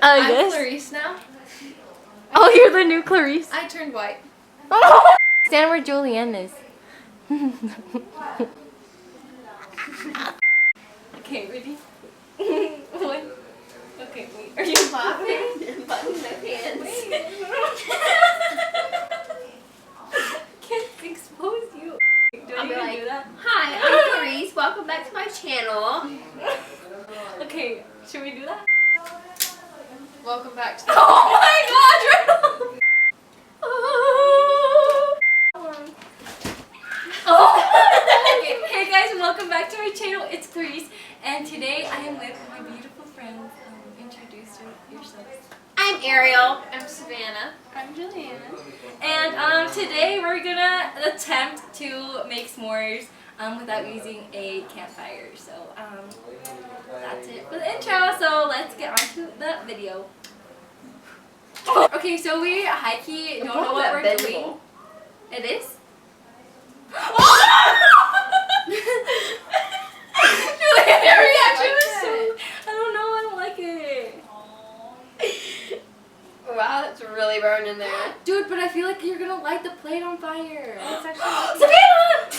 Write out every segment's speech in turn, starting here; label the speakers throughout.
Speaker 1: I'm
Speaker 2: Yes.
Speaker 1: Clarice now.
Speaker 2: Oh, you're the new Clarice.
Speaker 1: I turned white.
Speaker 2: Stand where Julianne is. Okay, ready? One. Okay, wait. Are you laughing?
Speaker 1: Button my pants.
Speaker 2: Can't expose you.
Speaker 1: I'll be like,
Speaker 2: do that?
Speaker 1: hi, I'm Clarice. Welcome back to my channel.
Speaker 2: Okay, should we do that?
Speaker 1: Welcome back to the
Speaker 2: Oh my god! Okay, hey guys, welcome back to my channel. It's Clarice, and today I am with my beautiful friends. Introduce yourselves.
Speaker 1: I'm Ariel. I'm Savannah. I'm Juliana.
Speaker 2: And today we're gonna attempt to make s'mores without using a campfire. So that's it for the intro. So let's get on to the video. Okay, so we high-key don't know what we're doing. It is? Your reaction was so... I don't know, I don't like it.
Speaker 1: Wow, that's really burning there.
Speaker 2: Dude, but I feel like you're gonna light the plate on fire. It's actually...
Speaker 1: Savannah!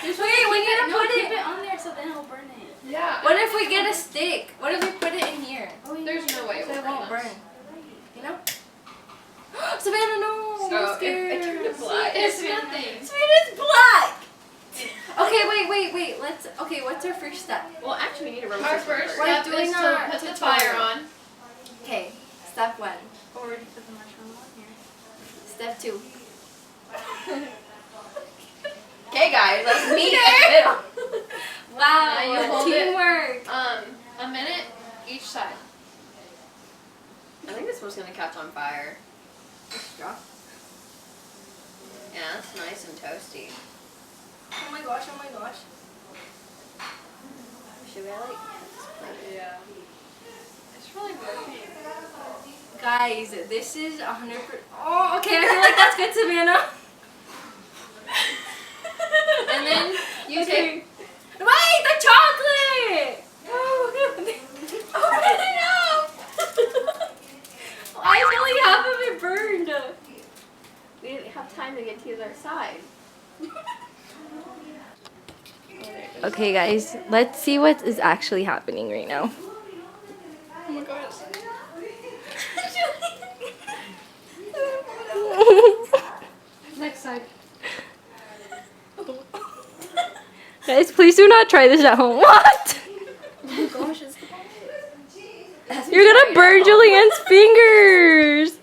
Speaker 2: Wait, we need to put
Speaker 3: keep
Speaker 2: it...
Speaker 3: it on there so then it'll burn it.
Speaker 1: Yeah.
Speaker 2: What if we get a stick? What if we put it in here?
Speaker 1: There's no way
Speaker 2: So it won't
Speaker 1: burn.
Speaker 2: burn. You know? Savannah, no!
Speaker 1: So
Speaker 2: I'm
Speaker 1: it
Speaker 2: scared.
Speaker 1: turned to black.
Speaker 3: It's nothing.
Speaker 2: Savannah's black! Okay, wait. Okay, what's our first step?
Speaker 1: Well, actually, we need to roast
Speaker 3: Our
Speaker 1: this one
Speaker 3: first
Speaker 1: first.
Speaker 2: We're
Speaker 3: step
Speaker 2: doing
Speaker 3: is
Speaker 2: our
Speaker 3: to put the
Speaker 2: tutorial.
Speaker 3: fire on.
Speaker 2: Okay, step 1.
Speaker 3: Or we put the marshmallow on here.
Speaker 2: Step 2.
Speaker 1: Okay, guys, let's meet in the middle.
Speaker 2: Wow,
Speaker 1: Now you hold it.
Speaker 2: teamwork.
Speaker 3: A minute each side.
Speaker 1: I think this one's gonna catch on fire. Yeah, it's nice and toasty.
Speaker 2: Oh my gosh.
Speaker 1: Should we like?
Speaker 3: Yeah. It's really working.
Speaker 2: Guys, this is 100%. Oh, okay, I feel like that's good, Savannah.
Speaker 1: And then you take.
Speaker 2: Wait, the chocolate! Open it up! I feel like half of it burned.
Speaker 1: We didn't have time to get to the other side.
Speaker 2: Okay, guys, let's see what is actually happening right now.
Speaker 3: Oh my gosh. Next side.
Speaker 2: Guys, please do not try this at home. What?
Speaker 3: Oh my gosh, it's
Speaker 2: You're gonna burn Julianne's fingers.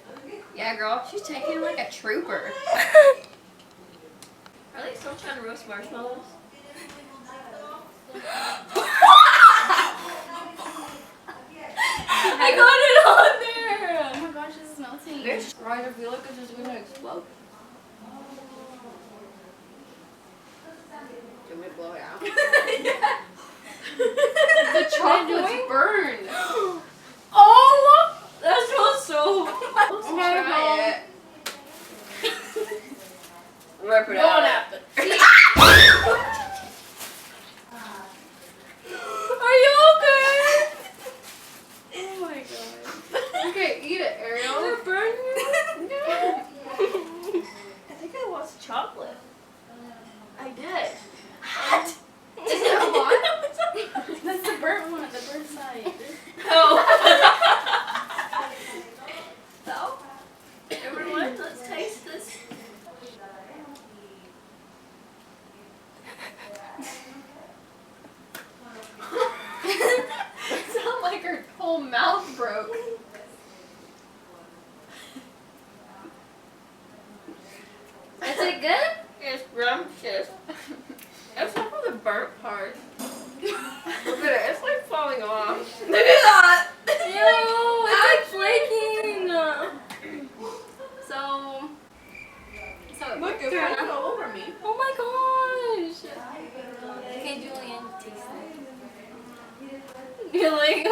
Speaker 1: Yeah, girl, she's taking like a trooper. Are they still trying to roast marshmallows?
Speaker 2: I got it on there.
Speaker 3: oh my gosh, this is melting.
Speaker 2: Right, I feel like it's just gonna explode.
Speaker 1: Do you want me to blow it out?
Speaker 2: Yeah.
Speaker 3: The chocolate's burned.
Speaker 2: Oh, that smells so.
Speaker 1: Let's try it. Rip it out.
Speaker 2: Are you okay?
Speaker 3: Oh my god. Okay, eat it, Ariel.
Speaker 2: Did it burn you?
Speaker 1: I think I lost chocolate.
Speaker 3: I did.
Speaker 2: What?
Speaker 1: Is it hot?
Speaker 3: That's the burnt one, the burnt side.
Speaker 1: Oh. So, everyone, let's taste this. It sounded like her whole mouth broke.
Speaker 2: Is it good?
Speaker 1: It's scrumptious. Except for the burnt part. Look at it, it's like falling off. Look at that!
Speaker 2: Ew, it's like flaking. So
Speaker 1: Look, it's
Speaker 2: turn
Speaker 1: falling
Speaker 2: on.
Speaker 1: all over me.
Speaker 2: Oh my gosh. Okay, Julian, taste it. You're like,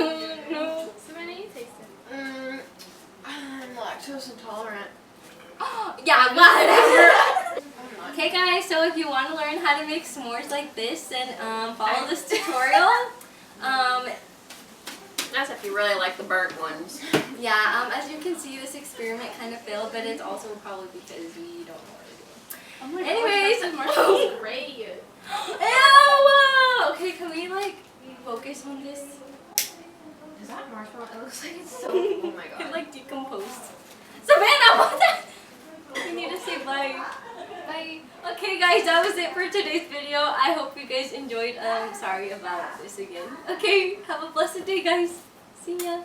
Speaker 2: no.
Speaker 3: Savannah, you taste it.
Speaker 1: I'm lactose intolerant.
Speaker 2: Yeah, whatever. Okay guys, so if you want to learn how to make s'mores like this, then follow this tutorial.
Speaker 1: I us if you really like the burnt ones.
Speaker 2: Yeah, as you can see, this experiment kind of failed, but it's also probably because we don't know what to do.
Speaker 3: Oh my
Speaker 2: Anyways,
Speaker 3: gosh, marshmallows gray.
Speaker 2: Ew! Okay, can we like focus on this?
Speaker 1: Is that marshmallow? It looks like it's so. Oh my
Speaker 2: It
Speaker 1: god.
Speaker 2: like decomposed. Savannah, what the? We need to say bye.
Speaker 3: Bye.
Speaker 2: Okay, guys, that was it for today's video. I hope you guys enjoyed. Sorry about this again. Okay, have a blessed day, guys. See ya.